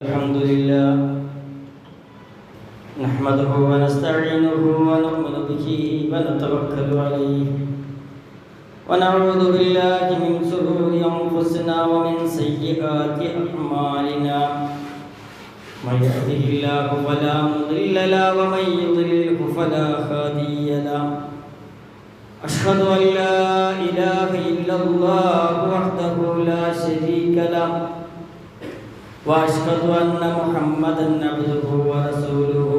الحمد لله نحمده ونستعينه ونؤمن به ونتوكل عليه ونعوذ بالله من شرور أنفسنا ومن سيئات أعمالنا من يهده الله فلا مضل له ومن يضلله فلا هادي له أشهد أن لا إله إلا الله وحده لا شريك له وأشهد أن محمدًا عبده ورسوله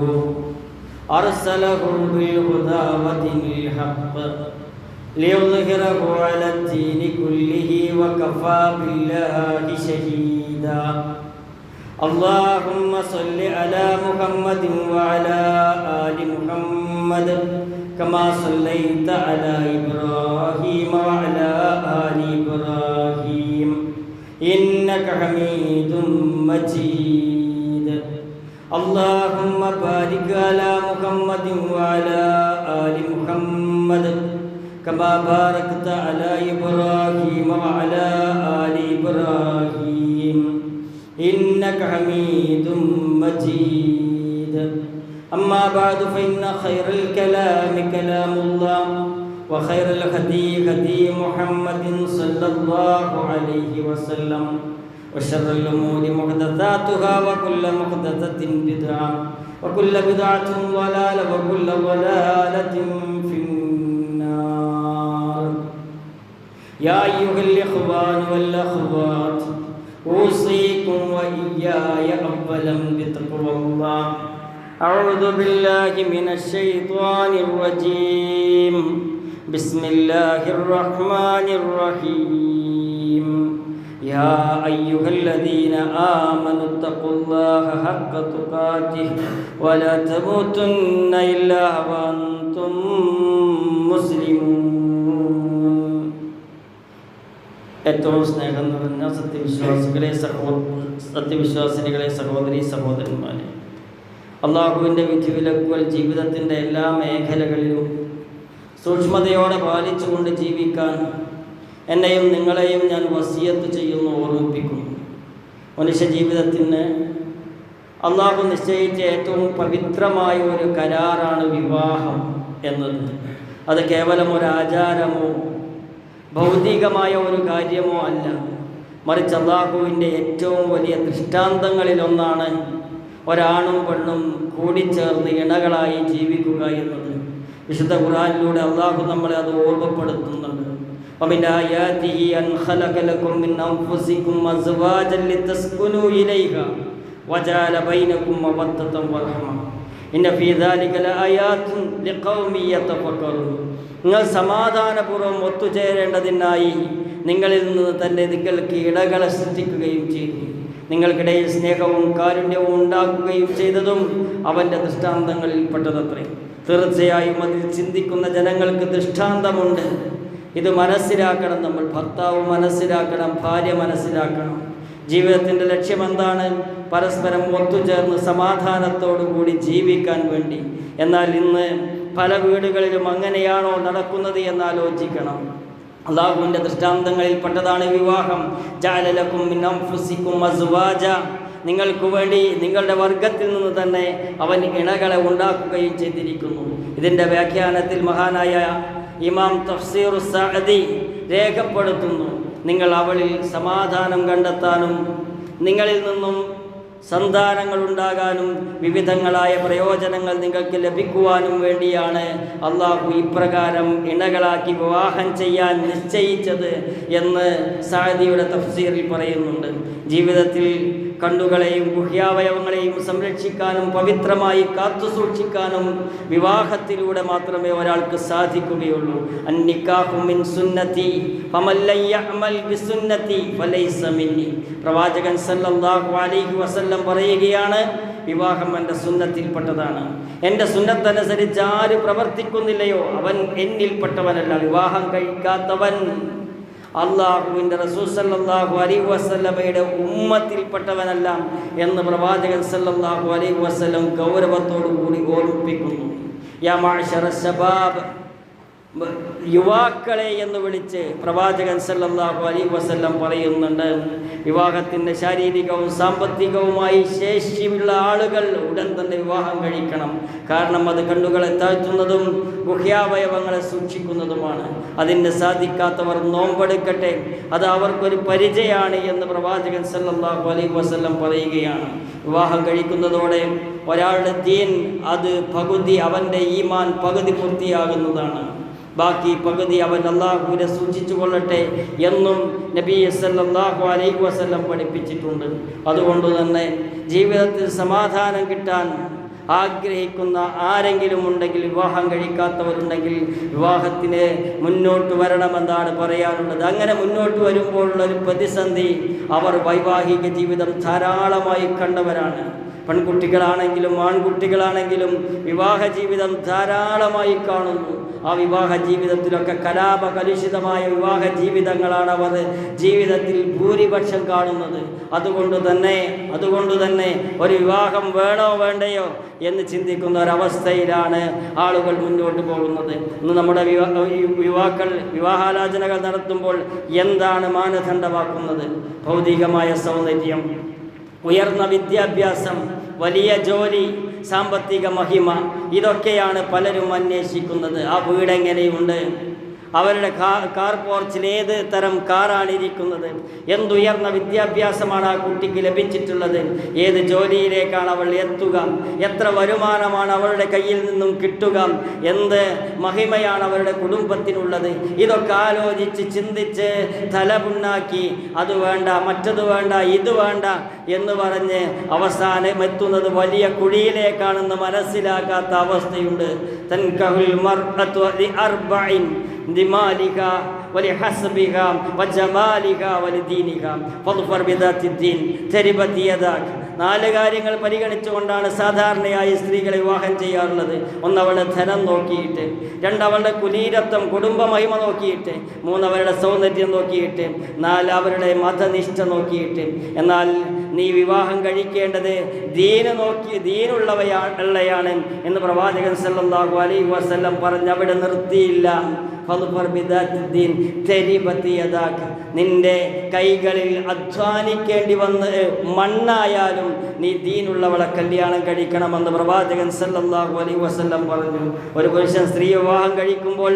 أرسله بالهدى ودين الحق ليظهره على الدين كله وكفى بالله شهيدا اللهم صل على محمد وعلى آل محمد كما صليت على إبراهيم وعلى آل إبراهيم إنك حميد مجيد اللهم بارك على محمد وعلى آل محمد كما باركت على إبراهيم وعلى آل إبراهيم إنك حميد مجيد أما بعد فإن خير الكلام كلام الله وخير الهدي هدي محمد صلى الله عليه وسلم وشر الأمور محدثاتها وكل محدثة بدعة وكل بدعة ضلالة وكل ضلالة في النار يا أيها الإخوان والأخوات أوصيكم وإياي أولا بتقوى الله أعوذ بالله من الشيطان الرجيم بسم الله الرحمن الرحيم يا أيها الذين آمنوا اتقوا الله حق تقاته ولا تموتن إلا وأنتم مسلمون ഏറ്റവും സ്നേഹം നിറഞ്ഞ സത്യവിശ്വാസിനികളെ സഹോദരീ സഹോദരന്മാരെ, അള്ളാഹുവിൻ്റെ വിധിവിലക്കുകൾ ജീവിതത്തിൻ്റെ എല്ലാ മേഖലകളിലും സൂക്ഷ്മതയോടെ പാലിച്ചുകൊണ്ട് ജീവിക്കാൻ എന്നെയും നിങ്ങളെയും ഞാൻ വസിയത്ത് ചെയ്യുന്നു, ഓർമ്മിപ്പിക്കുന്നു. മനുഷ്യ ജീവിതത്തിന് അള്ളാഹു നിശ്ചയിച്ച ഏറ്റവും പവിത്രമായ ഒരു കരാറാണ് വിവാഹം എന്നത്. അത് കേവലം ഒരു ആചാരമോ ഭൗതികമായ ഒരു കാര്യമോ അല്ല, മറിച്ച് അള്ളാഹുവിൻ്റെ ഏറ്റവും വലിയ ദൃഷ്ടാന്തങ്ങളിലൊന്നാണ് ഒരാണും പെണ്ണും കൂടിച്ചേർന്ന് ഇണകളായി ജീവിക്കുക എന്നത്. വിശുദ്ധ ഖുർആനിലൂടെ അള്ളാഹു നമ്മളെ അത് ഓർമ്മപ്പെടുത്തുന്നുണ്ട്. ومن آياته أن خلق لكم من أنفسكم أزواجا لتسكنوا إليها وجعل بينكم مودة ورحمة إن في ذلك لآيات لقوم يتفكرون. നിങ്ങൾ സമാധാനപൂർവ്വം ഒത്തുചേരേണ്ടതിനായി നിങ്ങളിൽ നിന്ന് തന്നെ നിങ്ങൾക്ക് ഇണകളെ സൃഷ്ടിക്കുകയും ചെയ്തു. നിങ്ങൾക്കിടയിൽ സ്നേഹവും കാരുണ്യവും ഉണ്ടാക്കുകയും ചെയ്തതും അവൻ്റെ ദൃഷ്ടാന്തങ്ങളിൽപ്പെട്ടതത്രേ. തീർച്ചയായും അതിൽ ചിന്തിക്കുന്ന ജനങ്ങൾക്ക് ദൃഷ്ടാന്തമുണ്ട്. ഇത് മനസ്സിലാക്കണം. നമ്മൾ ഭർത്താവ് മനസ്സിലാക്കണം, ഭാര്യ മനസ്സിലാക്കണം. ജീവിതത്തിൻ്റെ ലക്ഷ്യമെന്താണ്? പരസ്പരം ഒത്തുചേർന്ന് സമാധാനത്തോടു കൂടി ജീവിക്കാൻ വേണ്ടി. എന്നാൽ ഇന്ന് പല വീടുകളിലും അങ്ങനെയാണോ നടക്കുന്നത് എന്നാലോചിക്കണം. അല്ലാഹുവിൻ്റെ ദൃഷ്ടാന്തങ്ങളിൽപ്പെട്ടതാണ് വിവാഹം. ജഅല ലക്കും മിൻ അൻഫുസിക്കും അസ്വാജ, നിങ്ങൾക്ക് വേണ്ടി നിങ്ങളുടെ വർഗത്തിൽ നിന്ന് തന്നെ അവൻ ഇണകളെ ഉണ്ടാക്കുകയും ചെയ്തിരിക്കുന്നു. ഇതിൻ്റെ വ്യാഖ്യാനത്തിൽ മഹാനായ ഇമാം തഫ്സീർ സഅദി രേഖപ്പെടുത്തുന്നു, നിങ്ങൾ അവളിൽ സമാധാനം കണ്ടെത്താനും നിങ്ങളിൽ നിന്നും സന്താനങ്ങൾ ഉണ്ടാകാനും വിവിധങ്ങളായ പ്രയോജനങ്ങൾ നിങ്ങൾക്ക് ലഭിക്കുവാനും വേണ്ടിയാണ് അള്ളാഹു ഇപ്രകാരം ഇണകളാക്കി വിവാഹം ചെയ്യാൻ നിശ്ചയിച്ചത് എന്ന് സഅദിയുടെ തഫ്സീറിൽ പറയുന്നുണ്ട്. ജീവിതത്തിൽ കണ്ണുകളെയും ഗുഹ്യാവയവങ്ങളെയും സംരക്ഷിക്കാനും പവിത്രമായി കാത്തുസൂക്ഷിക്കാനും വിവാഹത്തിലൂടെ മാത്രമേ ഒരാൾക്ക് സാധിക്കുകയുള്ളൂ. അന്നിക്കാഹു മിൻ സുന്നതി ഫമൻ ലൻ യഅമൽ ബിസുന്നതി ഫലൈസ മിന്നി. പ്രവാചകൻ സല്ലല്ലാഹു അലൈഹി വസല്ലം പറയുകയാണ്, വിവാഹം എൻ്റെ സുന്നത്തിൽപ്പെട്ടതാണ്. എൻ്റെ സുന്നത്തനുസരിച്ച് ആര് പ്രവർത്തിക്കുന്നില്ലയോ അവൻ എന്നിൽപ്പെട്ടവനല്ല. വിവാഹം കഴിക്കാത്തവൻ അള്ളാഹുവിൻ്റെ റസൂൽ സല്ലല്ലാഹു അലൈഹി വസല്ലമയുടെ ഉമ്മത്തിൽപ്പെട്ടവനല്ല എന്ന് പ്രവാചകൻ സല്ലല്ലാഹു അലൈഹി വസല്ലം ഗൗരവത്തോടു കൂടി ഓർമ്മിപ്പിക്കുന്നു. യാ മഅ്ശറ ശബാബ് യുവാക്കളെ എന്ന് വിളിച്ച് പ്രവാചകൻ സല്ലല്ലാഹു അലൈഹി വസല്ലം പറയുന്നുണ്ട്, വിവാഹത്തിൻ്റെ ശാരീരികവും സാമ്പത്തികവുമായി ശേഷിയുള്ള ആളുകൾ ഉടൻ തന്നെ വിവാഹം കഴിക്കണം. കാരണം അത് കണ്ണുകളെ താഴ്ത്തുന്നതും ഗുഹ്യാവയവങ്ങളെ സൂക്ഷിക്കുന്നതുമാണ്. അതിന് സാധിക്കാത്തവർ നോമ്പെടുക്കട്ടെ, അത് അവർക്കൊരു പരിചയമാണ് എന്ന് പ്രവാചകൻ സല്ലല്ലാഹു അലൈഹി വസല്ലം പറയുകയാണ്. വിവാഹം കഴിക്കുന്നതോടെ ഒരാളുടെ ദീൻ അത് പകുതി, അവൻ്റെ ഈമാൻ പകുതി പൂർത്തിയാകുന്നതാണ്. ബാക്കി പകുതി അവൻ അല്ലാഹുവിനെ സൂക്ഷിച്ചു കൊള്ളട്ടെ എന്നും നബി സല്ലല്ലാഹു അലൈഹി വസല്ലം പഠിപ്പിച്ചിട്ടുണ്ട്. അതുകൊണ്ട് തന്നെ ജീവിതത്തിൽ സമാധാനം കിട്ടാൻ ആഗ്രഹിക്കുന്ന ആരെങ്കിലും ഉണ്ടെങ്കിൽ, വിവാഹം കഴിക്കാത്തവരുണ്ടെങ്കിൽ വിവാഹത്തിന് മുന്നോട്ട് വരണമെന്നാണ് പറയാനുള്ളത്. അങ്ങനെ മുന്നോട്ട് വരുമ്പോഴുള്ളൊരു പ്രതിസന്ധി, അവർ വൈവാഹിക ജീവിതം ധാരാളമായി കണ്ടവരാണ്. പെൺകുട്ടികളാണെങ്കിലും ആൺകുട്ടികളാണെങ്കിലും വിവാഹ ജീവിതം ധാരാളമായി കാണുന്നു. ആ വിവാഹ ജീവിതത്തിലൊക്കെ കലാപകലുഷിതമായ വിവാഹ ജീവിതങ്ങളാണ് അവർ ജീവിതത്തിൽ ഭൂരിപക്ഷം കാണുന്നത്. അതുകൊണ്ട് തന്നെ ഒരു വിവാഹം വേണോ വേണ്ടയോ എന്ന് ചിന്തിക്കുന്ന ഒരവസ്ഥയിലാണ് ആളുകൾ മുന്നോട്ട് പോകുന്നത്. ഇന്ന് നമ്മുടെ യുവാക്കൾ വിവാഹാലോചനകൾ നടത്തുമ്പോൾ എന്താണ് മാനദണ്ഡമാക്കുന്നത്? ഭൗതികമായ സൗന്ദര്യം, ഉയർന്ന വിദ്യാഭ്യാസം, വലിയ ജോലി, സാമ്പത്തിക മഹിമ, ഇതൊക്കെയാണ് പലരും അന്വേഷിക്കുന്നത്. ആ വീടെങ്ങനെയുണ്ട്, അവരുടെ കാർ പോർച്ചിൽ ഏത് തരം കാറാണ് ഇരിക്കുന്നത്, എന്തുയർന്ന വിദ്യാഭ്യാസമാണ് ആ കുട്ടിക്ക് ലഭിച്ചിട്ടുള്ളത്, ഏത് ജോലിയിലേക്കാണ് അവൾ എത്തുക, എത്ര വരുമാനമാണ് അവളുടെ കയ്യിൽ നിന്നും കിട്ടുക, എന്ത് മഹിമയാണ് അവരുടെ കുടുംബത്തിനുള്ളത്, ഇതൊക്കെ ആലോചിച്ച് ചിന്തിച്ച് തലപുണ്ണാക്കി അത് വേണ്ട, മറ്റത് വേണ്ട, ഇത് വേണ്ട എന്ന് പറഞ്ഞ് അവസാനം എത്തുന്നത് വലിയ കുഴിയിലേക്കാണെന്ന് മനസ്സിലാക്കാത്ത അവസ്ഥയുണ്ട്. തൻകഹുൽ മർഅതു ലിഅർബഇൻ ദിമാലിക വലിഹസ്ബിക വജമാലിക വലിദീനിക ഫദ്ഫർ ബിദാത്തിദ്ദീൻ തരിബത് യദാക. 4 കാര്യങ്ങൾ പരിഗണിച്ചുകൊണ്ടാണ് സാധാരണയായി സ്ത്രീകളെ വിവാഹം ചെയ്യാറുള്ളത്. 1 അവളുടെ ധനം നോക്കിയിട്ട്, 2 അവളുടെ കുലീനത്വം കുടുംബ മഹിമ നോക്കിയിട്ട്, 3 അവരുടെ സൗന്ദര്യം നോക്കിയിട്ട്, 4 അവരുടെ മതനിഷ്ഠ നോക്കിയിട്ട്. എന്നാൽ നീ വിവാഹം കഴിക്കേണ്ടത് ദീനുള്ളവയാണ് എന്ന് പ്രവാചകൻ സല്ലല്ലാഹു അലൈഹി വസല്ലം പറഞ്ഞ് അവിടെ നിർത്തിയില്ല. നിന്റെ കൈകളിൽ അധ്വാനിക്കേണ്ടി വന്ന് മണ്ണായാലും നീ ദീനുള്ളവളെ കല്യാണം കഴിക്കണമെന്ന് പ്രവാചകൻ സല്ലല്ലാഹു അലൈഹി വസല്ലം പറഞ്ഞു. ഒരു പുരുഷൻ സ്ത്രീ വിവാഹം കഴിക്കുമ്പോൾ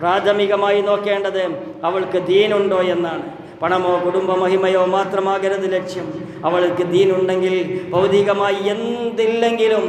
പ്രാഥമികമായി നോക്കേണ്ടത് അവൾക്ക് ദീനുണ്ടോ എന്നാണ്. പണമോ കുടുംബ മഹിമയോ മാത്രമാകരുത് ലക്ഷ്യം. അവൾക്ക് ദീനുണ്ടെങ്കിൽ ഭൗതികമായി എന്തില്ലെങ്കിലും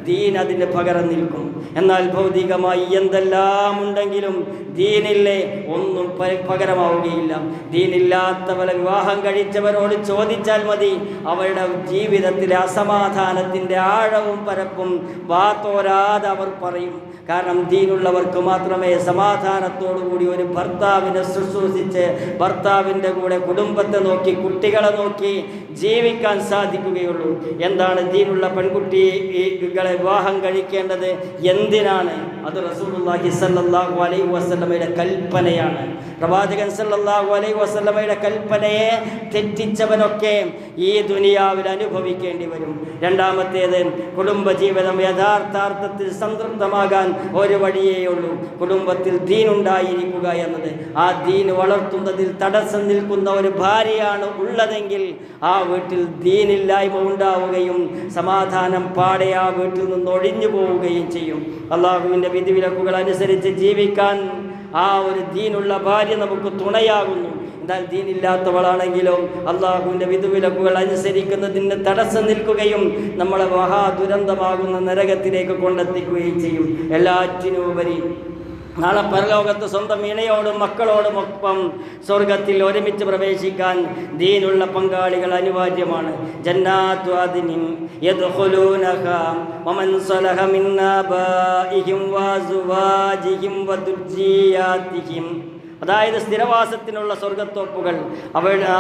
ദീൻ അതിന് പകരം നിൽക്കും. എന്നാൽ ഭൗതികമായി എന്തെല്ലാം ഉണ്ടെങ്കിലും ദീനില്ലേ ഒന്നും പകരമാവുകയില്ല. ദീനില്ലാത്തവരെ വിവാഹം കഴിച്ചവരോട് ചോദിച്ചാൽ മതി, അവരുടെ ജീവിതത്തിലെ അസമാധാനത്തിൻ്റെ ആഴവും പരപ്പും വാത്തോരാതെ അവർ പറയും. കാരണം ദീനുള്ളവർക്ക് മാത്രമേ സമാധാനത്തോടുകൂടി ഒരു ഭർത്താവിനെ ശുശ്രൂഷിച്ച് ഭർത്താവിൻ്റെ കൂടെ കുടുംബത്തെ നോക്കി കുട്ടികളെ നോക്കി ജീവിക്കാൻ സാധിക്കുകയുള്ളൂ. എന്താണ് ദീനുള്ള പെൺകുട്ടികളെ വിവാഹം കഴിക്കേണ്ടത്, എന്തിനാണ്? അത് റസൂലുള്ളാഹി സ്വല്ലല്ലാഹു അലൈഹി വസല്ലമയുടെ കൽപ്പനയാണ്. പ്രവാചകൻ സല്ലല്ലാഹു അലൈഹി വസല്ലമയുടെ കൽപ്പനയെ തെറ്റിച്ചവനൊക്കെ ഈ ദുനിയാവിൽ അനുഭവിക്കേണ്ടി വരും. രണ്ടാമത്തേത്, കുടുംബജീവിതം യഥാർത്ഥാർത്ഥത്തിൽ സംതൃപ്തമാകാൻ ഒരു വഴിയേയുള്ളൂ, കുടുംബത്തിൽ ദീനുണ്ടായിരിക്കുക എന്നത്. ആ ദീൻ വളർത്തുന്നതിൽ തടസ്സം നിൽക്കുന്ന ഒരു ഭാര്യയാണ് ഉള്ളതെങ്കിൽ ആ വീട്ടിൽ ദീനില്ലായ്മ ഉണ്ടാവുകയും സമാധാനം പാടെ ആ വീട്ടിൽ നിന്ന് ഒഴിഞ്ഞു പോവുകയും ചെയ്യും. അള്ളാഹുവിൻ്റെ വിധിവിലക്കുകൾ അനുസരിച്ച് ജീവിക്കാൻ ആ ഒരു ദീനുള്ള ഭാര്യ നമുക്ക് തുണയാകുന്നു. എന്നാൽ ദീനില്ലാത്തവളാണെങ്കിലും അള്ളാഹുവിൻ്റെ വിധിവിലക്കുകൾ അനുസരിക്കുന്നതിന് തടസ്സം നിൽക്കുകയും നമ്മളെ മഹാദുരന്തമാകുന്ന നരകത്തിലേക്ക് കൊണ്ടെത്തിക്കുകയും ചെയ്യും. എല്ലാറ്റിനുപരി നാളെ പരലോകത്ത് സ്വന്തം ഇണയോടും മക്കളോടുമൊപ്പം സ്വർഗത്തിൽ ഒരുമിച്ച് പ്രവേശിക്കാൻ ദീനുള്ള പങ്കാളികൾ അനിവാര്യമാണ്. ജന്നാത്തു അദ്നിൻ യദ്ഖുലൂനഹാ വമൻ സലഹ മിൻ ആബാഇഹിം വഅസ്വാജിഹിം വദുർരിയാതിഹിം. അതായത് സ്ഥിരവാസത്തിനുള്ള സ്വർഗത്തോപ്പുകൾ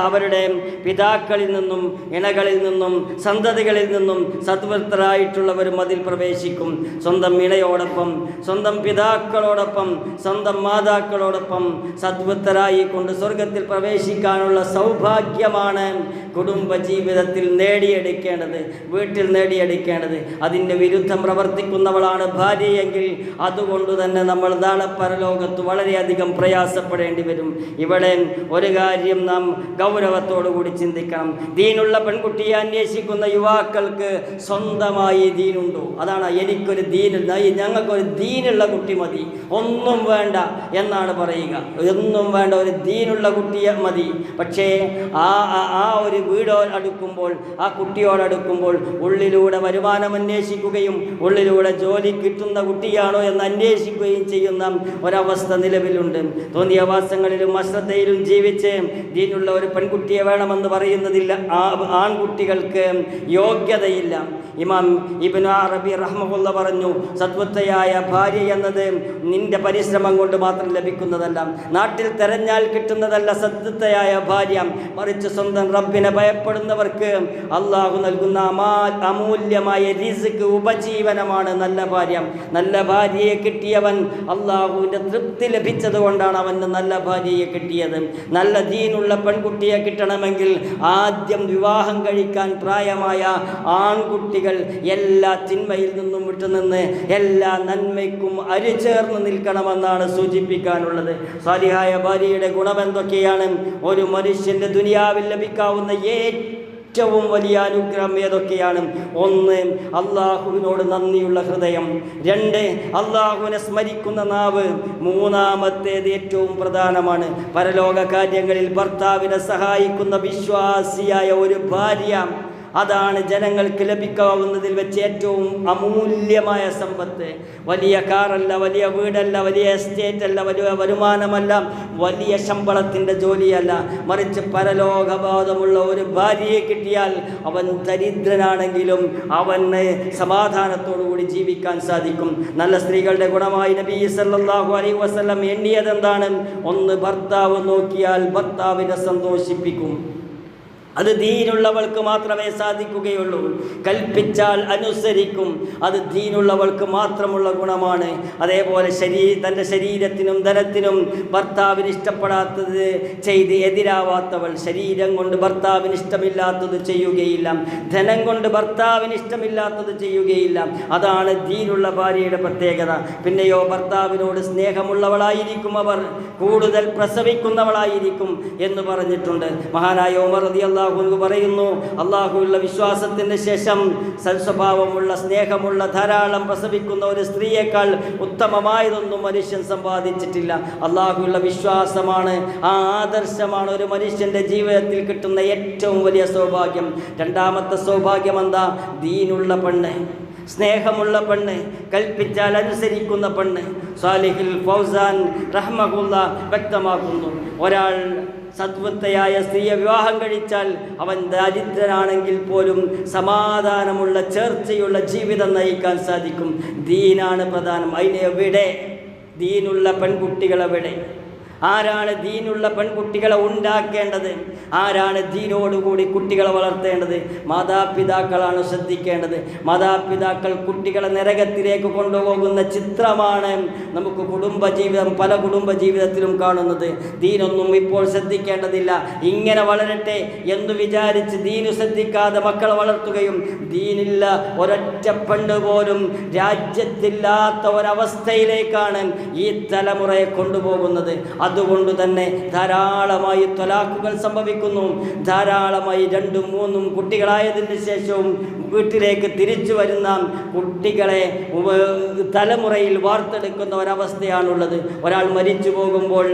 അവരുടെ പിതാക്കളിൽ നിന്നും ഇണകളിൽ നിന്നും സന്തതികളിൽ നിന്നും സദ്വൃത്തരായിട്ടുള്ളവരും അതിൽ പ്രവേശിക്കും. സ്വന്തം ഇണയോടൊപ്പം, സ്വന്തം പിതാക്കളോടൊപ്പം, സ്വന്തം മാതാക്കളോടൊപ്പം സദ്വൃത്തരായി കൊണ്ട് സ്വർഗത്തിൽ പ്രവേശിക്കാനുള്ള സൗഭാഗ്യമാണ് കുടുംബജീവിതത്തിൽ നേടിയെടുക്കേണ്ടത്, വീട്ടിൽ നേടിയെടുക്കേണ്ടത്. അതിൻ്റെ വിരുദ്ധം പ്രവർത്തിക്കുന്നവളാണ് ഭാര്യയെങ്കിൽ അതുകൊണ്ട് തന്നെ നമ്മൾ നാളെ പരലോകത്ത് വളരെയധികം പ്രയാസപ്പെടേണ്ടി വരും. ഇവിടെ ഒരു കാര്യം നാം ഗൗരവത്തോടുകൂടി ചിന്തിക്കണം. ദീനുള്ള പെൺകുട്ടിയെ അന്വേഷിക്കുന്ന യുവാക്കൾക്ക് സ്വന്തമായി ദീനുണ്ടോ? അതാണ് എനിക്കൊരു ഞങ്ങൾക്കൊരു ദീനുള്ള കുട്ടി മതി, ഒന്നും വേണ്ട എന്നാണ് പറയുക. ഒന്നും വേണ്ട, ഒരു ദീനുള്ള കുട്ടിയെ മതി. പക്ഷേ ആ ഒരു വീടോടടുക്കുമ്പോൾ, ആ കുട്ടിയോടടുക്കുമ്പോൾ ഉള്ളിലൂടെ വരുമാനം അന്വേഷിക്കുകയും ഉള്ളിലൂടെ ജോലി കിട്ടുന്ന കുട്ടിയാണോ എന്ന് അന്വേഷിക്കുകയും ചെയ്യുന്ന ഒരവസ്ഥ നിലവിലുണ്ട്. തോന്നിയ വാസങ്ങളിലും അശ്രദ്ധയിലും ജീവിച്ച് ദീനുള്ള ഒരു പെൺകുട്ടിയെ വേണമെന്ന് പറയുന്നതില്ല. ആൺകുട്ടികൾക്ക് യോഗ്യതയില്ല. ഇമാം ഇബ്നു അറബി റഹ്മഹുല്ല പറഞ്ഞു, സദ്വത്തയായ ഭാര്യ എന്നത് നിന്റെ പരിശ്രമം കൊണ്ട് മാത്രം ലഭിക്കുന്നതല്ല, നാട്ടിൽ തെരഞ്ഞാൽ കിട്ടുന്നതല്ല സദ്വത്തയായ ഭാര്യ. മറിച്ച് സ്വന്തം റബ്ബിനെ ഭയപ്പെടുന്നവർക്ക് അള്ളാഹു നൽകുന്ന അമൂല്യമായ റിസ്ക്, ഉപജീവനമാണ് നല്ല ഭാര്യ. നല്ല ഭാര്യയെ കിട്ടിയവൻ അള്ളാഹുവിൻ്റെ തൃപ്തി ലഭിച്ചത് കൊണ്ടാണ് അവന് നല്ല ഭാര്യയെ കിട്ടിയത്. നല്ല ദീനുള്ള പെൺകുട്ടിയെ കിട്ടണമെങ്കിൽ ആദ്യം വിവാഹം കഴിക്കാൻ പ്രായമായ ആൺകുട്ടികൾ എല്ലാ തിന്മയിൽ നിന്നും വിട്ടുനിന്ന് എല്ലാ നന്മയ്ക്കും അരിചേർന്ന് നിൽക്കണമെന്നാണ് സൂചിപ്പിക്കാനുള്ളത്. സാലിഹായ ഭാര്യയുടെ ഗുണമെന്തൊക്കെയാണ്? ഒരു മനുഷ്യൻ്റെ ദുനിയാവിൽ ലഭിക്കാവുന്ന ഏറ്റവും വലിയ അനുഗ്രഹം ഏതൊക്കെയാണ്? 1, അള്ളാഹുവിനോട് നന്ദിയുള്ള ഹൃദയം. 2, അള്ളാഹുവിനെ സ്മരിക്കുന്ന നാവ്. 3-മത്തേത് ഏറ്റവും പ്രധാനമാണ്, പരലോക കാര്യങ്ങളിൽ ഭർത്താവിനെ സഹായിക്കുന്ന വിശ്വാസിയായ ഒരു ഭാര്യ. അതാണ് ജനങ്ങൾക്ക് ലഭിക്കാവുന്നതിൽ വെച്ച് ഏറ്റവും അമൂല്യമായ സമ്പത്ത്. വലിയ കാറല്ല, വലിയ വീടല്ല, വലിയ എസ്റ്റേറ്റ് അല്ല, വലിയ വരുമാനമല്ല, വലിയ ശമ്പളത്തിൻ്റെ ജോലിയല്ല. മറിച്ച് പരലോകബോധമുള്ള ഒരു ഭാര്യയെ കിട്ടിയാൽ അവൻ ദരിദ്രനാണെങ്കിലും അവന് സമാധാനത്തോടുകൂടി ജീവിക്കാൻ സാധിക്കും. നല്ല സ്ത്രീകളുടെ ഗുണമായി നബി സല്ലല്ലാഹു അലൈഹി വസല്ലം എണ്ണിയതെന്താണ്? 1, ഭർത്താവ് നോക്കിയാൽ ഭർത്താവിനെ സന്തോഷിപ്പിക്കും. അത് ദീനുള്ളവൾക്ക് മാത്രമേ സാധിക്കുകയുള്ളൂ. കൽപ്പിച്ചാൽ അനുസരിക്കും, അത് ദീനുള്ളവൾക്ക് മാത്രമുള്ള ഗുണമാണ്. അതേപോലെ തൻ്റെ ശരീരത്തിനും ധനത്തിനും ഭർത്താവിന് ഇഷ്ടപ്പെടാത്തത് ചെയ്ത് എതിരാവാത്തവൾ, ശരീരം കൊണ്ട് ഭർത്താവിന് ഇഷ്ടമില്ലാത്തത് ചെയ്യുകയില്ല, ധനം കൊണ്ട് ഭർത്താവിന് ഇഷ്ടമില്ലാത്തത് ചെയ്യുകയില്ല. അതാണ് ദീനുള്ള ഭാര്യയുടെ പ്രത്യേകത. പിന്നെയോ ഭർത്താവിനോട് സ്നേഹമുള്ളവളായിരിക്കും അവർ, കൂടുതൽ പ്രസവിക്കുന്നവളായിരിക്കും എന്ന് പറഞ്ഞിട്ടുണ്ട്. മഹാനായ ഉമർ റളിയല്ലാഹു അൻഹു പറയുന്നു, അള്ളാഹുവിലുള്ള വിശ്വാസത്തിന് ശേഷം സൽസ്വഭാവമുള്ള സ്നേഹമുള്ള ധാരാളം പ്രസവിക്കുന്ന ഒരു സ്ത്രീയേക്കാൾ ഉത്തമമായതൊന്നും മനുഷ്യൻ സമ്പാദിച്ചിട്ടില്ല. അള്ളാഹുവിലുള്ള വിശ്വാസമാണ്, ആ ആദർശമാണ് ഒരു മനുഷ്യൻ്റെ ജീവിതത്തിൽ കിട്ടുന്ന ഏറ്റവും വലിയ സൗഭാഗ്യം. 2-മത്തെ സൗഭാഗ്യം എന്താ? ദീനുള്ള പെണ്ണ്, സ്നേഹമുള്ള പെണ്ണ്, കൽപ്പിച്ചാൽ അനുസരിക്കുന്ന പെണ്ണ്. സാലിഹുൽ ഫൗസാൻ റഹ്മഹുല്ല വ്യക്തമാക്കുന്നു, ഒരാൾ സദ്വത്തയായ സ്ത്രീയെ വിവാഹം കഴിച്ചാൽ അവൻ ദരിദ്രനാണെങ്കിൽ പോലും സമാധാനമുള്ള ചേർച്ചയുള്ള ജീവിതം നയിക്കാൻ സാധിക്കും. ദീനാണ് പ്രധാനം. അതിനെവിടെ ദീനുള്ള പെൺകുട്ടികളെവിടെ? ആരാണ് ദീനുള്ള പെൺകുട്ടികളെ ഉണ്ടാക്കേണ്ടത്? ആരാണ് ദീനോടുകൂടി കുട്ടികളെ വളർത്തേണ്ടത്? മാതാപിതാക്കളാണ് ശ്രദ്ധിക്കേണ്ടത്. മാതാപിതാക്കൾ കുട്ടികളെ നരകത്തിലേക്ക് കൊണ്ടുപോകുന്ന ചിത്രമാണ് നമുക്ക് പല കുടുംബജീവിതത്തിലും കാണുന്നത്. ദീനൊന്നും ഇപ്പോൾ ശ്രദ്ധിക്കേണ്ടതില്ല, ഇങ്ങനെ വളരട്ടെ എന്ന് വിചാരിച്ച് ദീനു ശ്രദ്ധിക്കാതെ മക്കളെ വളർത്തുകയും ദീനില്ല ഒരൊറ്റ പെണ്ണ് പോലും രാജ്യത്തില്ലാത്ത ഒരവസ്ഥയിലേക്കാണ് ഈ തലമുറയെ കൊണ്ടുപോകുന്നത്. അതുകൊണ്ട് തന്നെ ധാരാളമായി ത്വലാഖുകൾ സംഭവിക്കുന്നു. ധാരാളമായി 2ഉം 3ഉം കുട്ടികളായതിന് ശേഷവും വീട്ടിലേക്ക് തിരിച്ചു വരുന്ന കുട്ടികളെ തലമുറയിൽ വാർത്തെടുക്കുന്ന ഒരവസ്ഥയാണുള്ളത്. ഒരാൾ മരിച്ചു പോകുമ്പോൾ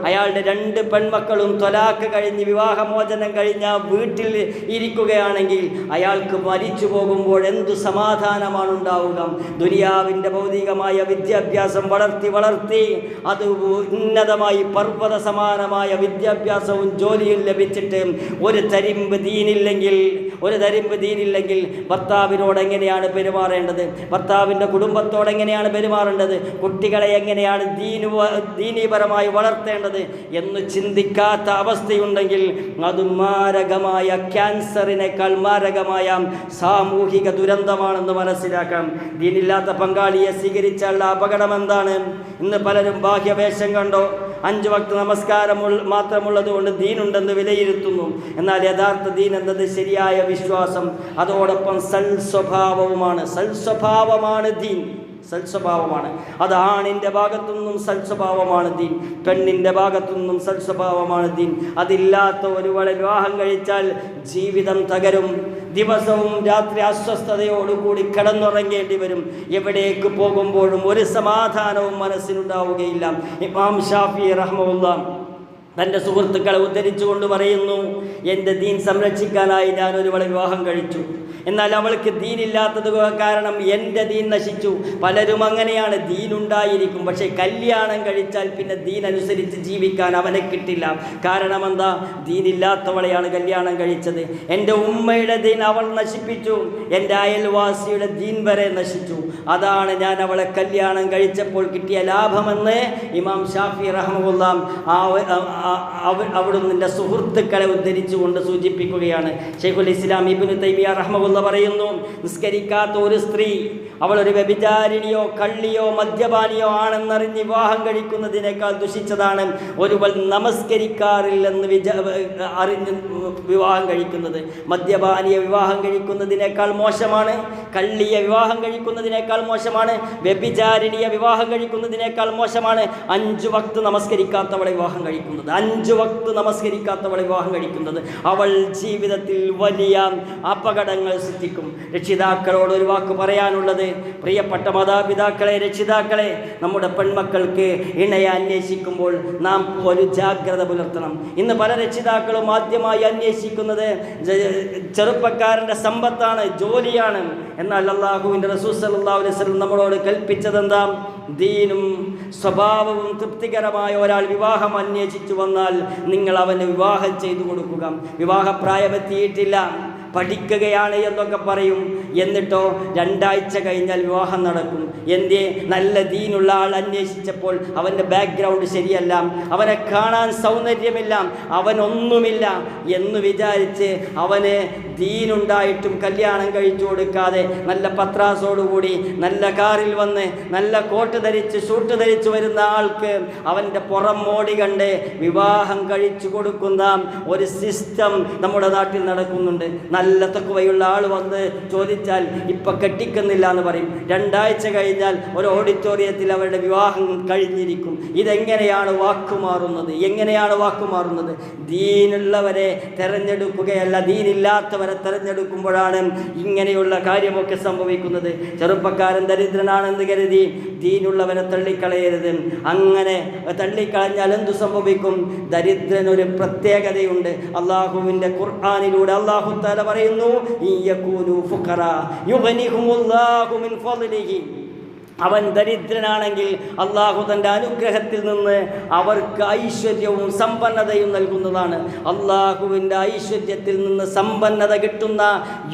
അയാളുടെ 2 പെൺമക്കളും ത്വലാഖ് കഴിഞ്ഞ് വിവാഹമോചനം കഴിഞ്ഞ വീട്ടിൽ ഇരിക്കുകയാണെങ്കിൽ അയാൾക്ക് മരിച്ചു പോകുമ്പോൾ എന്തു സമാധാനമാണ് ഉണ്ടാവുക? ദുനിയാവിൻ്റെ ഭൗതികമായ വിദ്യാഭ്യാസം വളർത്തി അത് ഉന്നതമായി പർവ്വത സമാനമായ വിദ്യാഭ്യാസവും ജോലിയും ലഭിച്ചിട്ട് ഒരു തരിമ്പ് ദീനില്ലെങ്കിൽ ഭർത്താവിനോട് എങ്ങനെയാണ് പെരുമാറേണ്ടത്, ഭർത്താവിൻ്റെ കുടുംബത്തോട് എങ്ങനെയാണ് പെരുമാറേണ്ടത്, കുട്ടികളെ എങ്ങനെയാണ് ദീനീപരമായി വളർത്തേണ്ടത് എന്ന് ചിന്തിക്കാത്ത അവസ്ഥയുണ്ടെങ്കിൽ അത് മാരകമായ ക്യാൻസറിനേക്കാൾ മാരകമായ സാമൂഹിക ദുരന്തമാണെന്ന് മനസ്സിലാക്കാം. ദീനില്ലാത്ത പങ്കാളിയെ സ്വീകരിച്ചുള്ള അപകടം എന്താണ്? ഇന്ന് പലരും ബാഹ്യവേഷം കണ്ടോ 5 വക്ത് നമസ്കാരം മാത്രമുള്ളത് കൊണ്ട് ദീനുണ്ടെന്ന് വിലയിരുത്തുന്നു. എന്നാൽ യഥാർത്ഥ ദീൻ എന്നത് ശരിയായ വിശ്വാസം, അതോടൊപ്പം സൽസ്വഭാവമാണ് ദീൻ. സൽസ്വഭാവമാണ് അത്. ആണിൻ്റെ ഭാഗത്തുനിന്നും സൽസ്വഭാവമാണ് ദീൻ, പെണ്ണിൻ്റെ ഭാഗത്തുനിന്നും സൽസ്വഭാവമാണ് ദീൻ. അതില്ലാത്ത ഒരുവളെ വിവാഹം കഴിച്ചാൽ ജീവിതം തകരും. ദിവസവും രാത്രി അസ്വസ്ഥതയോടുകൂടി കിടന്നുറങ്ങേണ്ടി വരും. എവിടേക്ക് പോകുമ്പോഴും ഒരു സമാധാനവും മനസ്സിനുണ്ടാവുകയില്ല. ഇമാം ഷാഫി റഹ്മത്തുള്ളാഹി തൻ്റെ സുഹൃത്തുക്കളെ ഉദ്ധരിച്ചുകൊണ്ട് പറയുന്നു, എൻ്റെ ദീൻ സംരക്ഷിക്കാനായി ഞാൻ ഒരുവളെ വിവാഹം കഴിച്ചു, എന്നാൽ അവൾക്ക് ദീനില്ലാത്തത് കാരണം എൻ്റെ ദീൻ നശിച്ചു. പലരും അങ്ങനെയാണ്, ദീനുണ്ടായിരിക്കും, പക്ഷേ കല്യാണം കഴിച്ചാൽ പിന്നെ ദീൻ അനുസരിച്ച് ജീവിക്കാൻ അവനെ കിട്ടില്ല. കാരണം എന്താ? ദീനില്ലാത്തവളെയാണ് കല്യാണം കഴിച്ചത്. എൻ്റെ ഉമ്മയുടെ ദീൻ അവൾ നശിപ്പിച്ചു, എൻ്റെ അയൽവാസിയുടെ ദീൻ വരെ നശിച്ചു. അതാണ് ഞാൻ അവളെ കല്യാണം കഴിച്ചപ്പോൾ കിട്ടിയ ലാഭമെന്ന് ഇമാം ഷാഫി റഹ്മത്തുള്ളാഹി അവിടുന്ന് സുഹൃത്തുക്കളെ ഉദ്ധരിച്ചുകൊണ്ട് സൂചിപ്പിക്കുകയാണ്. ശൈഖുൽ ഇസ്ലാം ഇബ്നു തൈമിയ്യ റഹ്മത്തുള്ളാഹി പറയുന്നു, നിസ്കരിക്കാത്ത ഒരു സ്ത്രീ അവൾ ഒരു വ്യഭിചാരിണിയോ കള്ളിയോ മദ്യപാനിയോ ആണെന്നറിഞ്ഞ് വിവാഹം കഴിക്കുന്നതിനേക്കാൾ ദുഷിച്ചതാണ് ഒരുവൾ നമസ്കരിക്കാറില്ലെന്ന് അറിഞ്ഞ് വിവാഹം കഴിക്കുന്നത്. മദ്യപാനിയെ വിവാഹം കഴിക്കുന്നതിനേക്കാൾ മോശമാണ്, കള്ളിയെ വിവാഹം കഴിക്കുന്നതിനേക്കാൾ മോശമാണ്, വ്യഭിചാരിണിയെ വിവാഹം കഴിക്കുന്നതിനേക്കാൾ മോശമാണ് 5 വക്ത് നമസ്കരിക്കാത്തവളെ വിവാഹം കഴിക്കുന്നത്. 5 വക്ത് നമസ്കരിക്കാത്തവളെ വിവാഹം കഴിക്കുന്നത്. അവൾ ജീവിതത്തിൽ വലിയ അപകടങ്ങൾ സൃഷ്ടിക്കും. രക്ഷിതാക്കളോട് ഒരു വാക്ക് പറയാനുള്ളത്, പ്രിയപ്പെട്ട മാതാപിതാക്കളെ, രക്ഷിതാക്കളെ, നമ്മുടെ പെൺമക്കൾക്ക് ഇണയെ അന്വേഷിക്കുമ്പോൾ നാം ഒരു ജാഗ്രത പുലർത്തണം. ഇന്ന് പല രക്ഷിതാക്കളും ആദ്യമായി അന്വേഷിക്കുന്നത് ചെറുപ്പക്കാരൻ്റെ സമ്പത്താണ്, ജോലിയാണ്. എന്നാൽ അല്ലാഹുവിൻ്റെ റസൂൽ സല്ലല്ലാഹു അലൈഹി വസല്ലം നമ്മളോട് കൽപ്പിച്ചതെന്താ? ദീനും സ്വഭാവവും തൃപ്തികരമായ ഒരാൾ വിവാഹം അന്വേഷിച്ചു വന്നാൽ നിങ്ങൾ അവന് വിവാഹം ചെയ്തു കൊടുക്കുക. വിവാഹപ്രായമെത്തിയിട്ടില്ല, പഠിക്കുകയാണ് എന്നൊക്കെ പറയും. എന്നിട്ടോ 2 ആഴ്ച കഴിഞ്ഞാൽ വിവാഹം നടക്കും. എന്തേ? നല്ല ദീനുള്ള ആൾ അന്വേഷിച്ചപ്പോൾ അവൻ്റെ ബാക്ക്ഗ്രൗണ്ട് ശരിയല്ല, അവനെ കാണാൻ സൗന്ദര്യമില്ല, അവനൊന്നുമില്ല എന്ന് വിചാരിച്ച് അവന് ദീനുണ്ടായിട്ടും കല്യാണം കഴിച്ചു കൊടുക്കാതെ നല്ല പത്രാസോടുകൂടി നല്ല കാറിൽ വന്ന് നല്ല കോട്ട് ധരിച്ച് ഷൂട്ട് ധരിച്ച് വരുന്ന ആൾക്ക് അവൻ്റെ പുറം മോടി കണ്ട് വിവാഹം കഴിച്ചു കൊടുക്കുന്ന ഒരു സിസ്റ്റം നമ്മുടെ നാട്ടിൽ നടക്കുന്നുണ്ട്. നല്ല തഖ്വയുള്ള ആൾ വന്ന് ചോദിച്ചാൽ ഇപ്പം കെട്ടിക്കുന്നില്ല എന്ന് പറയും. 2 ആഴ്ച കഴിഞ്ഞാൽ ഒരു ഓഡിറ്റോറിയത്തിൽ അവരുടെ വിവാഹം കഴിഞ്ഞിരിക്കും. ഇതെങ്ങനെയാണ് വാക്കുമാറുന്നത്? ദീനുള്ളവരെ തിരഞ്ഞെടുക്കുകയല്ല, ദീനില്ലാത്തവരെ തിരഞ്ഞെടുക്കുമ്പോഴാണ് ഇങ്ങനെയുള്ള കാര്യമൊക്കെ സംഭവിക്കുന്നത്. ചെറുപ്പക്കാരൻ ദരിദ്രനാണെന്ന് കരുതി ദീനുള്ളവരെ തള്ളിക്കളയരുത്. അങ്ങനെ തള്ളിക്കളഞ്ഞാൽ എന്തു സംഭവിക്കും? ദരിദ്രനൊരു പ്രത്യേകതയുണ്ട്. അള്ളാഹുവിൻ്റെ ഖുർആനിലൂടെ അള്ളാഹു തആല പറയുന്നു, യകൂനു ഫുഖറാ യുഗ്നിഹുമുല്ലാഹു മിൻ ഫളിഹി. അവൻ ദരിദ്രനാണെങ്കിൽ അള്ളാഹു തൻ്റെ അനുഗ്രഹത്തിൽ നിന്ന് അവർക്ക് ഐശ്വര്യവും സമ്പന്നതയും നൽകുന്നതാണ്. അള്ളാഹുവിൻ്റെ ഐശ്വര്യത്തിൽ നിന്ന് സമ്പന്നത കിട്ടുന്ന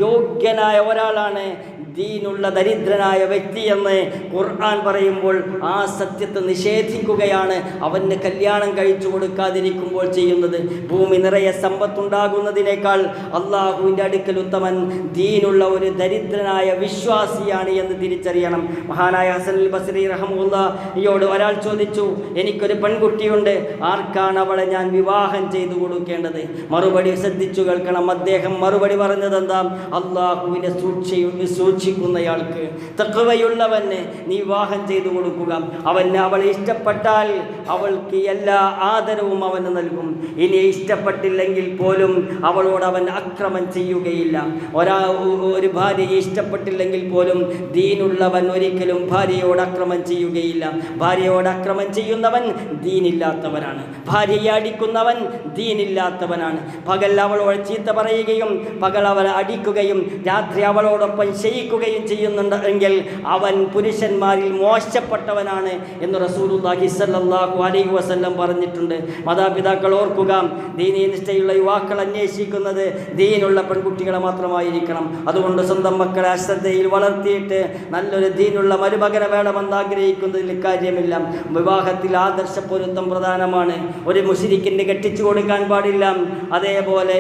യോഗ്യനായ ഒരാളാണ് ദീനുള്ള ദരിദ്രനായ വ്യക്തി എന്ന് ഖുർആൻ പറയുമ്പോൾ ആ സത്യത്തെ നിഷേധിക്കുകയാണ് അവന് കല്യാണം കഴിച്ചു കൊടുക്കാതിരിക്കുമ്പോൾ ചെയ്യുന്നത്. ഭൂമി നിറയെ സമ്പത്തുണ്ടാകുന്നതിനേക്കാൾ അള്ളാഹുവിൻ്റെ അടുക്കൽ ഉത്തമൻ ദീനുള്ള ഒരു ദരിദ്രനായ വിശ്വാസിയാണ് എന്ന് തിരിച്ചറിയണം. മഹാനായ ഹസനുൽ ബസ്രി റഹ്മത്തുള്ളാഹിയോട് ഒരാൾ ചോദിച്ചു, എനിക്കൊരു പെൺകുട്ടിയുണ്ട്, ആർക്കാണ് അവളെ ഞാൻ വിവാഹം ചെയ്തു കൊടുക്കേണ്ടത്? മറുപടി ശ്രദ്ധിച്ചു കേൾക്കണം. അദ്ദേഹം മറുപടി പറഞ്ഞത് എന്താ? അള്ളാഹുവിനെ സൂക്ഷിക്കുന്നയാൾക്ക്, തഖ്വയുള്ളവന് നീ വിവാഹം ചെയ്തു കൊടുക്കുക. അവളെ ഇഷ്ടപ്പെട്ടാൽ അവൾക്ക് എല്ലാ ആദരവും അവന് നൽകും. ഇനി ഇഷ്ടപ്പെട്ടില്ലെങ്കിൽ പോലും അവളോട് അവൻ അക്രമം ചെയ്യുകയില്ല. ഒരു ഭാര്യയെ ഇഷ്ടപ്പെട്ടില്ലെങ്കിൽ പോലും ദീനുള്ളവൻ ഒരിക്കലും ഭാര്യയോട് അക്രമം ചെയ്യുകയില്ല. ഭാര്യയോട് അക്രമം ചെയ്യുന്നവൻ ദീനില്ലാത്തവനാണ്. ഭാര്യയെ അടിക്കുന്നവൻ ദീനില്ലാത്തവനാണ്. പകൽ അവളോട് ചീത്ത പറയുകയും പകൽ അവളെ അടിക്കുകയും രാത്രി അവളോടൊപ്പം ശയിക്കുകയും ചെയ്യുന്നുണ്ടെങ്കിൽ അവൻ പുരുഷന്മാരിൽ മോശപ്പെട്ടവനാണ് എന്ന് റസൂലുള്ളാഹി സ്വല്ലല്ലാഹു അലൈഹി വസല്ലം പറഞ്ഞിട്ടുണ്ട്. മാതാപിതാക്കൾ ഓർക്കുക, ദീനീ നിഷ്ഠയുള്ള യുവാക്കൾ അന്വേഷിക്കുന്നത് ദീനുള്ള പെൺകുട്ടികളെ മാത്രമായിരിക്കണം. അതുകൊണ്ട് സ്വന്തം മക്കളെ അശ്രദ്ധയിൽ വളർത്തിയിട്ട് നല്ലൊരു ദീനുള്ള മരുമകനെ വേണമെന്ന് ആഗ്രഹിക്കുന്നതിൽ കാര്യമില്ല. വിവാഹത്തിൽ ആദർശ പൊരുത്തം പ്രധാനമാണ്. ഒരു മുശ്രിക്കിന് കെട്ടിച്ചു കൊടുക്കാൻ പാടില്ല. അതേപോലെ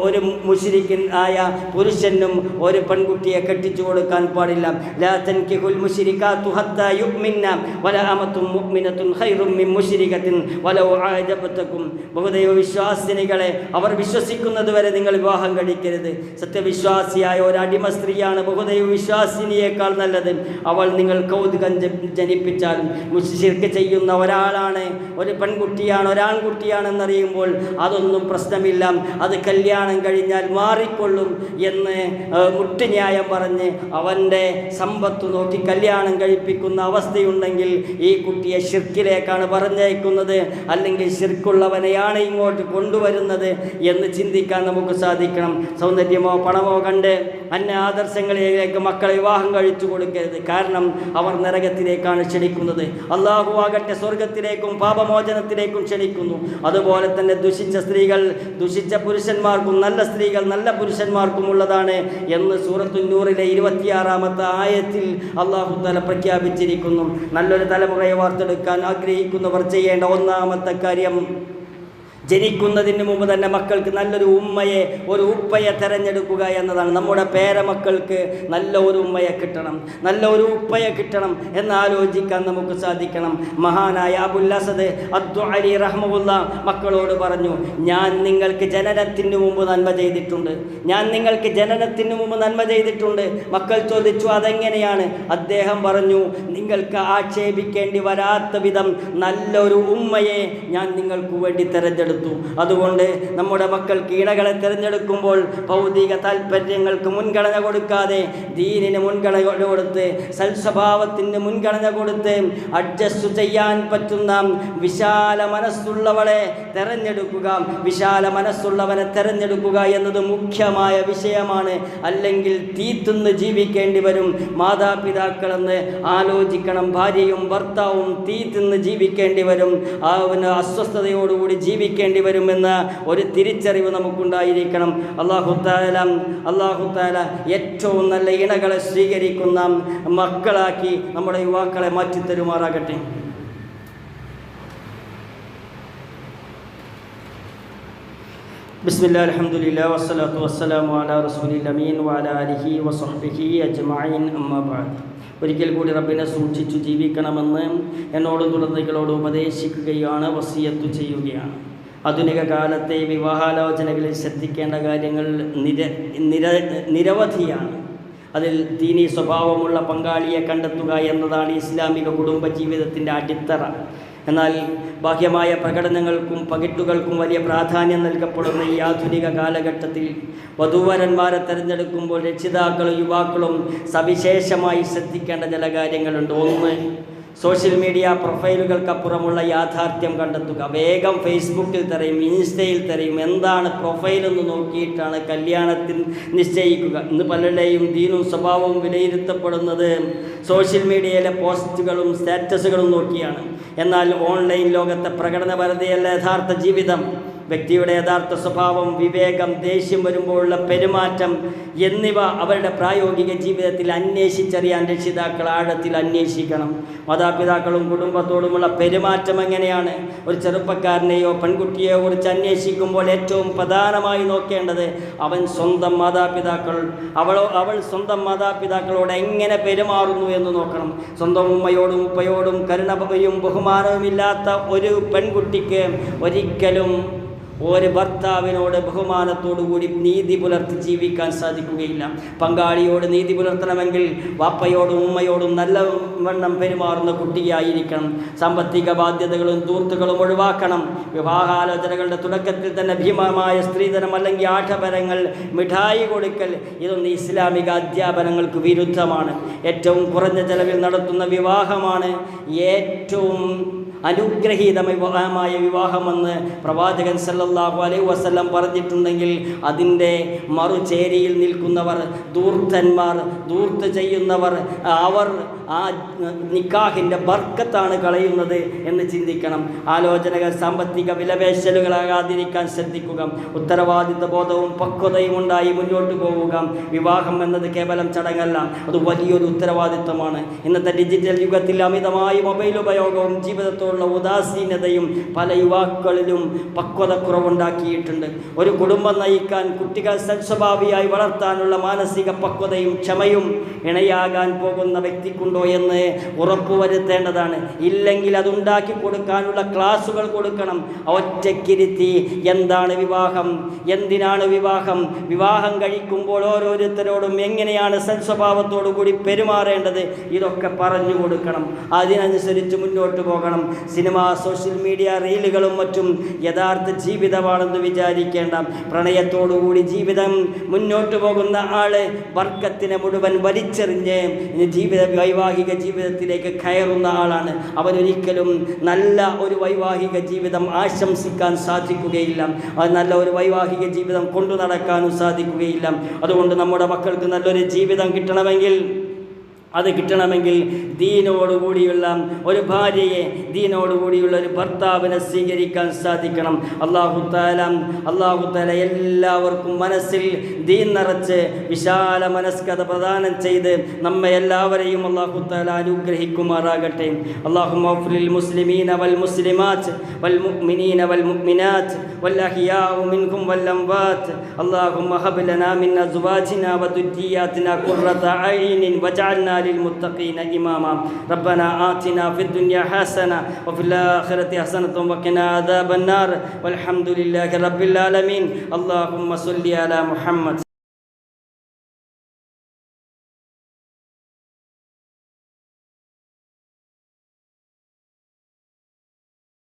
ഒരു മുശ്രിക്കൻ ആയ പുരുഷനും ഒരു പെൺകുട്ടിയെ കെട്ടിച്ചു കൊടുക്കാൻ പാടില്ല. ലാ തൻകിഹുൽ മുശ്രികാതു ഹത്താ യുഅ്മിന വലാ അമതും മുഅ്മിനത്തുൻ ഖൈറും മിൻ മുശ്രികത്തിൻ വലൗ അഅജബതകും. ബഹുദൈവ വിശ്വാസിനികളെ അവർ വിശ്വസിക്കുന്നത് വരെ നിങ്ങൾ വിവാഹം കഴിക്കരുത്. സത്യവിശ്വാസിയായ ഒരു അടിമ സ്ത്രീയാണ് ബഹുദൈവ വിശ്വാസിനിയേക്കാൾ നല്ലത്. അവൾ നിങ്ങൾ കൗതുകം ജനിപ്പിച്ചാൽ മുശ്രിക്ക് ചെയ്യുന്ന ഒരാളാണ്, ഒരു പെൺകുട്ടിയാണ്, ഒരാൺകുട്ടിയാണെന്നറിയുമ്പോൾ അതൊന്നും പ്രശ്നമില്ല, അത് കല്യാണം കഴിഞ്ഞാൽ മാറിക്കൊള്ളും എന്ന് മുട്ടുന്യായം പറഞ്ഞ് അവൻ്റെ സമ്പത്ത് നോക്കി കല്യാണം കഴിപ്പിക്കുന്ന അവസ്ഥയുണ്ടെങ്കിൽ ഈ കുട്ടിയെ ശിർക്കിലേക്കാണ് പറഞ്ഞയക്കുന്നത്, അല്ലെങ്കിൽ ശിർക്കുള്ളവനെയാണ് ഇങ്ങോട്ട് കൊണ്ടുവരുന്നത് എന്ന് ചിന്തിക്കാൻ നമുക്ക് സാധിക്കണം. സൗന്ദര്യമോ പണമോ കണ്ട് അന്യ ആദർശങ്ങളിലേക്ക് മക്കളെ വിവാഹം കഴിച്ചു കൊടുക്കരുത്. കാരണം അവർ നരകത്തിലേക്കാണ് ക്ഷണിക്കുന്നത്. അള്ളാഹു ആകട്ടെ സ്വർഗത്തിലേക്കും പാപമോചനത്തിലേക്കും ക്ഷണിക്കുന്നു. അതുപോലെ തന്നെ ദുഷിച്ച സ്ത്രീകൾ ദുഷിച്ച പുരുഷന്മാർക്കും നല്ല സ്ത്രീകൾ നല്ല പുരുഷന്മാർക്കും ഉള്ളതാണ് എന്ന് സൂറത്തുൻ നൂറിലെ 26-ാമത്തെ ആയത്തിൽ അള്ളാഹു തആല പ്രഖ്യാപിച്ചിരിക്കുന്നു. നല്ലൊരു തലമുറയെ വാർത്തെടുക്കാൻ ആഗ്രഹിക്കുന്നവർ ചെയ്യേണ്ട ഒന്നാമത്തെ കാര്യം, ജനിക്കുന്നതിന് മുമ്പ് തന്നെ മക്കൾക്ക് നല്ലൊരു ഉമ്മയെ, ഒരു ഉപ്പയെ തിരഞ്ഞെടുക്കുക എന്നതാണ്. നമ്മുടെ പേരമക്കൾക്ക് നല്ല ഒരു ഉമ്മയെ കിട്ടണം, നല്ല ഒരു ഉപ്പയെ കിട്ടണം എന്ന് ആലോചിക്കാൻ നമുക്ക് സാധിക്കണം. മഹാനായ അബുൽ അസദ് അദ്ദുഅലി റഹ്മഹുല്ല മക്കളോട് പറഞ്ഞു, ഞാൻ നിങ്ങൾക്ക് ജനനത്തിന് മുമ്പ് നന്മ ചെയ്തിട്ടുണ്ട്, ഞാൻ നിങ്ങൾക്ക് ജനനത്തിന് മുമ്പ് നന്മ ചെയ്തിട്ടുണ്ട്. മക്കൾ ചോദിച്ചു, അതെങ്ങനെയാണ്? അദ്ദേഹം പറഞ്ഞു, നിങ്ങൾക്ക് ആക്ഷേപിക്കേണ്ടി വരാത്ത വിധം നല്ലൊരു ഉമ്മയെ ഞാൻ നിങ്ങൾക്ക് വേണ്ടി തിരഞ്ഞെടുത്തു. അതുകൊണ്ട് നമ്മുടെ മക്കൾക്ക് ഇണകളെ തിരഞ്ഞെടുക്കുമ്പോൾ ഭൗതിക താല്പര്യങ്ങൾക്ക് മുൻഗണന കൊടുക്കാതെ ദീനിന് മുൻഗണന കൊടുത്ത് സൽസ്വഭാവത്തിന് മുൻഗണന കൊടുത്ത് അഡ്ജസ്റ്റ് ചെയ്യാൻ പറ്റുന്ന വിശാല മനസ്സുള്ളവളെ തിരഞ്ഞെടുക്കുക, വിശാല മനസ്സുള്ളവനെ തിരഞ്ഞെടുക്കുക എന്നത് മുഖ്യമായ വിഷയമാണ്. അല്ലെങ്കിൽ തീത്തുന്ന് ജീവിക്കേണ്ടി വരും. മാതാപിതാക്കളെന്ന് ആലോചിക്കണം. ഭാര്യയും ഭർത്താവും തീത്തുന്ന് ജീവിക്കേണ്ടി വരും. അസ്വസ്ഥതയോടുകൂടി ജീവിക്കേണ്ടി വരുമെന്ന ഒരു തിരിച്ചറിവ് നമുക്കുണ്ടായിരിക്കണം. അല്ലാഹു തആല ഏറ്റവും നല്ല ഇണകളെ സ്വീകരിക്കുന്ന മക്കളാക്കി നമ്മുടെ യുവാക്കളെ മാറ്റിത്തരുമാറാകട്ടെ. ബിസ്മില്ലാ അൽഹംദുലില്ലാ വസ്സലാത്തു വസ്സലാമു അലാ റസൂലിൽ അമീൻ വഅലാ ആലിഹി വസഹ്ബിഹി അജ്മഈൻ അമ്മാ ബഅദ്. ഒരിക്കൽ കൂടി റബ്ബിനെ സൂക്ഷിച്ചു ജീവിക്കണമെന്ന് എന്നോടും തുടർന്നികളോട് ഉപദേശിക്കുകയാണ്, വസിയത്ത് ചെയ്യുകയാണ്. ആധുനിക കാലത്തെ വിവാഹാലോചനകളിൽ ശ്രദ്ധിക്കേണ്ട കാര്യങ്ങൾ നിരവധിയാണ്. അതിൽ ദീനീ സ്വഭാവമുള്ള പങ്കാളിയെ കണ്ടെത്തുക എന്നതാണ് ഇസ്ലാമിക കുടുംബജീവിതത്തിൻ്റെ അടിത്തറ. എന്നാൽ ബാഹ്യമായ പ്രകടനങ്ങൾക്കും പകിട്ടുകൾക്കും വലിയ പ്രാധാന്യം നൽകപ്പെടുന്ന ഈ ആധുനിക കാലഘട്ടത്തിൽ വധൂവരന്മാരെ തിരഞ്ഞെടുക്കുമ്പോൾ രക്ഷിതാക്കളും യുവാക്കളും സവിശേഷമായി ശ്രദ്ധിക്കേണ്ട ചില കാര്യങ്ങളുണ്ട്. ഒന്ന്, സോഷ്യൽ മീഡിയ പ്രൊഫൈലുകൾക്കപ്പുറമുള്ള യാഥാർത്ഥ്യം കണ്ടെത്തുക. വേഗം ഫേസ്ബുക്കിൽ തിരയും, ഇൻസ്റ്റയിൽ തിരയും, എന്താണ് പ്രൊഫൈലെന്ന് നോക്കിയിട്ടാണ് കല്യാണത്തിന് നിശ്ചയിക്കുക. ഇന്ന് പലരുടെയും ദീനും സ്വഭാവവും വിലയിരുത്തപ്പെടുന്നത് സോഷ്യൽ മീഡിയയിലെ പോസ്റ്റുകളും സ്റ്റാറ്റസുകളും നോക്കിയാണ്. എന്നാൽ ഓൺലൈൻ ലോകത്തെ പ്രകടനപരതയല്ല യഥാർത്ഥ ജീവിതം. വ്യക്തിയുടെ യഥാർത്ഥ സ്വഭാവം, വിവേകം, ദേഷ്യം വരുമ്പോഴുള്ള പെരുമാറ്റം എന്നിവ അവരുടെ പ്രായോഗിക ജീവിതത്തിൽ അന്വേഷിച്ചറിയാൻ രക്ഷിതാക്കൾ ആഴത്തിൽ അന്വേഷിക്കണം. മാതാപിതാക്കളും കുടുംബത്തോടുമുള്ള പെരുമാറ്റം എങ്ങനെയാണ്? ഒരു ചെറുപ്പക്കാരനെയോ പെൺകുട്ടിയെയോ കുറിച്ച് അന്വേഷിക്കുമ്പോൾ ഏറ്റവും പ്രധാനമായി നോക്കേണ്ടത് അവൾ സ്വന്തം മാതാപിതാക്കളോട് എങ്ങനെ പെരുമാറുന്നു എന്ന് നോക്കണം. സ്വന്തം ഉമ്മയോടും ഉപ്പയോടും കരുണയും ബഹുമാനവും ഇല്ലാത്ത ഒരു പെൺകുട്ടിക്ക് ഒരിക്കലും ഒരു ഭർത്താവിനോട് ബഹുമാനത്തോടുകൂടി നീതി പുലർത്തി ജീവിക്കാൻ സാധിക്കുകയില്ല. പങ്കാളിയോട് നീതി പുലർത്തണമെങ്കിൽ വാപ്പയോടും ഉമ്മയോടും നല്ലവണ്ണം പെരുമാറുന്ന കുട്ടിയായിരിക്കണം. സാമ്പത്തിക ബാധ്യതകളും ധൂർത്തുകളും ഒഴിവാക്കണം. വിവാഹാലോചനകളുടെ തുടക്കത്തിൽ തന്നെ ഭീമമായ സ്ത്രീധനം അല്ലെങ്കിൽ ആഡംബരങ്ങൾ, മിഠായി കൊടുക്കൽ, ഇതൊന്നും ഇസ്ലാമിക അധ്യാപനങ്ങൾക്ക് വിരുദ്ധമാണ്. ഏറ്റവും കുറഞ്ഞ ചെലവിൽ നടത്തുന്ന വിവാഹമാണ് ഏറ്റവും അനുഗ്രഹീതമായ വിവാഹമെന്ന് പ്രവാചകൻ സല്ലല്ലാഹു അലൈഹി വസല്ലം പറഞ്ഞിട്ടുണ്ടെങ്കിൽ അതിൻ്റെ മറുചേരിയിൽ നിൽക്കുന്നവർ, ധൂർത്തന്മാർ, ധൂർത്ത് ചെയ്യുന്നവർ, അവർ ആ നിക്കാഹിൻ്റെ ബർക്കത്താണ് കളയുന്നത് എന്ന് ചിന്തിക്കണം. ആലോചനകൾ സാമ്പത്തിക വിലപേശലുകളാകാതിരിക്കാൻ ശ്രദ്ധിക്കുക. ഉത്തരവാദിത്വ ബോധവും പക്വതയും ഉണ്ടായി മുന്നോട്ട് പോവുക. വിവാഹം എന്നത് കേവലം ചടങ്ങല്ല, അത് വലിയൊരു ഉത്തരവാദിത്വമാണ്. ഇന്നത്തെ ഡിജിറ്റൽ യുഗത്തിൽ അമിതമായി മൊബൈൽ ഉപയോഗവും ജീവിതത്തോടുള്ള ഉദാസീനതയും പല യുവാക്കളിലും പക്വതക്കുറവുണ്ടാക്കിയിട്ടുണ്ട്. ഒരു കുടുംബം നയിക്കാൻ, കുട്ടികൾ സൽസ്വഭാവിയായി വളർത്താനുള്ള മാനസിക പക്വതയും ക്ഷമയും ഇണയാകാൻ പോകുന്ന വ്യക്തിക്കുണ്ടോ എന്ന് ഉറപ്പുവരുത്തേണ്ടതാണ്. ഇല്ലെങ്കിൽ അതുണ്ടാക്കി കൊടുക്കാനുള്ള ക്ലാസുകൾ കൊടുക്കണം. ഒറ്റയ്ക്കിരുത്തി എന്താണ് വിവാഹം, എന്തിനാണ് വിവാഹം, വിവാഹം കഴിക്കുമ്പോൾ ഓരോരുത്തരോടും എങ്ങനെയാണ് സൽസ്വഭാവത്തോടു കൂടി പെരുമാറേണ്ടത്, ഇതൊക്കെ പറഞ്ഞു കൊടുക്കണം. അതിനനുസരിച്ച് മുന്നോട്ട് പോകണം. സിനിമ, സോഷ്യൽ മീഡിയ, റീലുകളും മറ്റും യഥാർത്ഥ ജീവിതമാണെന്ന് വിചാരിക്കേണ്ട. പ്രണയത്തോടുകൂടി ജീവിതം മുന്നോട്ട് പോകുന്ന ആള് ബർക്കത്തിനെ മുഴുവൻ വലിച്ചെറിഞ്ഞ് വൈവാഹിക ജീവിതത്തിലേക്ക് കയറുന്ന ആളാണ്. അവനൊരിക്കലും നല്ല ഒരു വൈവാഹിക ജീവിതം ആശംസിക്കാൻ സാധിക്കുകയില്ല. അത് നല്ല ഒരു വൈവാഹിക ജീവിതം കൊണ്ടു നടക്കാനും സാധിക്കുകയില്ല. അതുകൊണ്ട് നമ്മുടെ മക്കൾക്ക് നല്ലൊരു ജീവിതം കിട്ടണമെങ്കിൽ ദീനോടുകൂടിയുള്ള ഒരു ഭാര്യയെ, ദീനോടുകൂടിയുള്ള ഒരു ഭർത്താവിനെ സ്വീകരിക്കാൻ സാധിക്കണം. അല്ലാഹു തആല എല്ലാവർക്കും മനസ്സിൽ ദീൻ നിറച്ച് വിശാല മനസ്കത പ്രദാനം ചെയ്ത് നമ്മെ എല്ലാവരെയും അല്ലാഹു തആല അനുഗ്രഹിക്കുമാറാകട്ടെ. അല്ലാഹുമ്മ ഗ്ഫിറിൽ മുസ്ലിമീന വൽ മുസ്ലിമാത്ത് വൽ മുഅ്മിനീന വൽ മുഅ്മിനാത്ത് വൽ അഹ്യാഉ മിൻഹും വൽ അംവാത്ത്. അല്ലാഹുമ്മ ഹബ് ലനാ മിൻ അസ്വാജിനാ വദുരിയാതിനാ ഖുർറത അയ്നിൻ വജഅൽനാ للمتقين إماما. ربنا آتنا في الدنيا حسنة وفي الآخرة حسنة وقنا عذاب النار والحمد لله رب العالمين. اللهم صل على محمد.